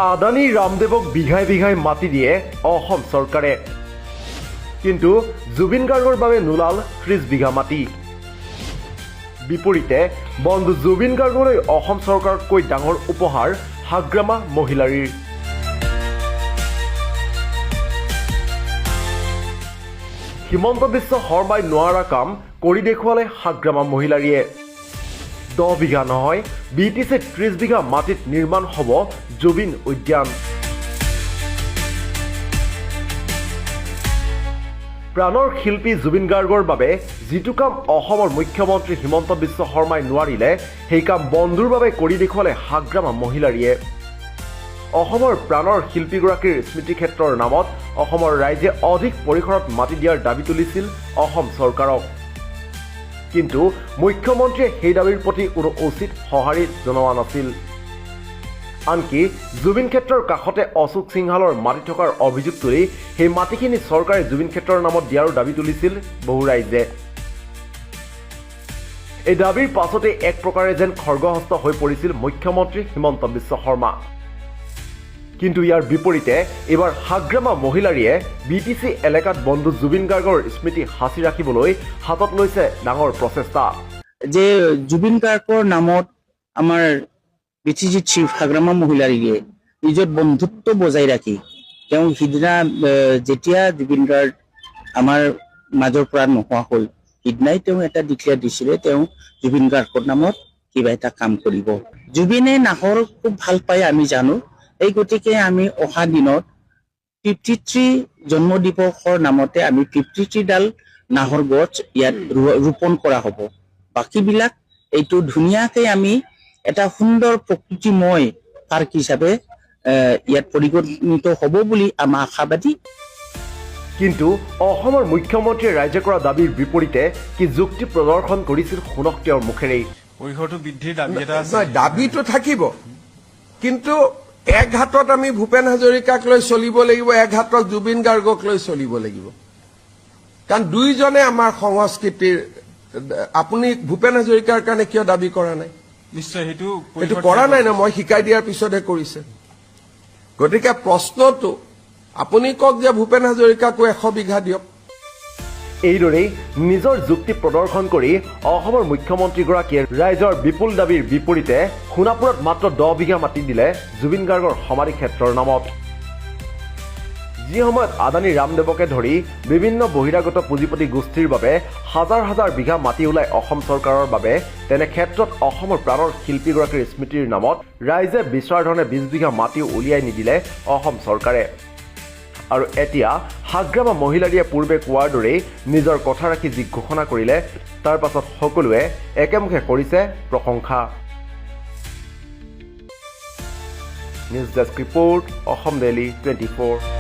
আদানী ৰামদেৱক বিঘাই বিঘাই মাটি দিয়ে অসম চৰকাৰে, কিন্তু জুবিন গাৰ্গৰ বাবে নোলাল 30 বিঘা মাটি। বিপৰীতে বন্ধু জুবিন গাৰ্গলৈ অসম চৰকাৰতকৈ ডাঙৰ উপহাৰ হাগ্ৰামা মহিলাৰীৰ। হিমন্ত বিশ্ব শৰ্মাই নোৱাৰা কাম কৰি দেখুৱালে হাগ্ৰামা মহিলাৰীয়ে। 10 বিঘা নহয়, BTC 30 বিঘা মাটিত নিৰ্মাণ হ'ব জুবিন উদ্যান। প্ৰাণৰ শিল্পী জুবিন গাৰ্গৰ বাবে যিটো কাম অসমৰ মুখ্যমন্ত্ৰী হিমন্ত বিশ্ব শৰ্মাই নোৱাৰিলে, সেই কাম বন্ধুৰ বাবে কৰি দেখুৱালে হাগ্ৰামা মহিলাৰীয়ে। অসমৰ প্ৰাণৰ শিল্পীগৰাকীৰ স্মৃতিক্ষেত্ৰৰ নামত অসমৰ ৰাইজে অধিক পৰিসৰত মাটি দিয়াৰ দাবী তুলিছিল অসম চৰকাৰক, কিন্তু মুখ্যমন্ত্ৰীয়ে সেই দাবীৰ প্ৰতি কোনো উচিত সঁহাৰি জনোৱা নাছিল। আনকি জুবিন ক্ষেত্ৰৰ কাষতে অশোক সিংহালৰ মাটি থকাৰ অভিযোগ তুলি সেই মাটিখিনি চৰকাৰে জুবিন ক্ষেত্ৰৰ নামত দিয়াৰো দাবী তুলিছিল বহু ৰাইজে। এই দাবীৰ পাছতে এক প্ৰকাৰে যেন খৰ্গহস্ত হৈ পৰিছিল মুখ্যমন্ত্ৰী হিমন্ত বিশ্ব শৰ্মা। কিন্তু ইয়াৰ বিপৰীতে এইবাৰ হাগ্ৰামা মহিলাৰীয়ে BTC এলেকাত বন্ধু জুবিন গাৰ্গৰ স্মৃতি সাঁচি ৰাখিবলৈ হাতত লৈছে ডাঙৰ প্ৰচেষ্টা। যে জুবিন গাৰ্গৰ নামত আমাৰ BTC চিফ হাগ্ৰামা মহিলাৰীয়ে নিজৰ বন্ধুত্ব বজাই ৰাখি তেওঁ সিদিনা যেতিয়া জুবিন গাৰ্গ আমাৰ মাজৰ পৰা নোহোৱা হ'ল, সিদিনাই তেওঁ এটা ডিক্লেয়াৰ দিছিলে তেওঁ জুবিন গাৰ্গৰ নামত কিবা এটা কাম কৰিব। জুবিনে নাহৰ খুব ভাল পায় আমি জানো, এই গতিকে আমি অহা দিনত 53 জন্ম দিৱসৰ নামতে আমি 53ডাল নাহৰ গছ ইয়াত ৰোপণ কৰা হ'ব। বাকীবিলাক এইটো ধুনীয়াকৈ আমি এটা সুন্দৰ প্ৰকৃতিময় পাৰ্ক হিচাপে ইয়াত পৰিগণিত হ'ব বুলি আমাৰ আশাবাদী। কিন্তু অসমৰ মুখ্যমন্ত্ৰীয়ে ৰাইজে কৰা দাবীৰ বিপৰীতে কি যুক্তি প্ৰদৰ্শন কৰিছিল শুনক তেওঁৰ মুখেৰেই। পৰিসৰটো বৃদ্ধিৰ দাবী এটা আছে। দাবীটো থাকিব, কিন্তু এক হাতত আমি ভূপেন হাজৰিকাক লৈ চলিব লাগিব, এক হাতত জুবিন গাৰ্গক লৈ চলিব লাগিব, কাৰণ দুইজনে আমাৰ সংস্কৃতিৰ। আপুনি ভূপেন হাজৰিকাৰ কাৰণে কিয় দাবী কৰা নাই? নিশ্চয় সেইটো কৰা নাই ন, মই শিকাই দিয়াৰ পিছতহে কৰিছে। গতিকে প্ৰশ্নটো আপুনি কওক যে ভূপেন হাজৰিকাকো 100 বিঘা দিয়ক। এইদৰেই নিজৰ যুক্তি প্ৰদৰ্শন কৰি অসমৰ মুখ্যমন্ত্ৰীগৰাকীয়ে ৰাইজৰ বিপুল দাবীৰ বিপৰীতে সোণাপুৰত মাত্ৰ 10 বিঘা মাটি দিলে জুবিন গাৰ্গৰ সমাধি ক্ষেত্ৰৰ নামত। যি সময়ত আদানী ৰামদেৱকে ধৰি বিভিন্ন বহিৰাগত পুঁজিপতি গোষ্ঠীৰ বাবে হাজাৰ হাজাৰ বিঘা মাটি ওলাই অসম চৰকাৰৰ বাবে, তেনে ক্ষেত্ৰত অসমৰ প্ৰাণৰ শিল্পীগৰাকীৰ স্মৃতিৰ নামত ৰাইজে বিচৰা ধৰণে 20 বিঘা মাটি উলিয়াই নিদিলে অসম চৰকাৰে। আৰু এতিয়া হাগ্ৰামা মহিলাৰীয়ে পূৰ্বে কোৱাৰ দৰেই নিজৰ কথা ৰাখি যি ঘোষণা কৰিলে, তাৰ পাছত সকলোৱে একেমুখে কৰিছে প্ৰশংসা। News desk report, Assam daily 24।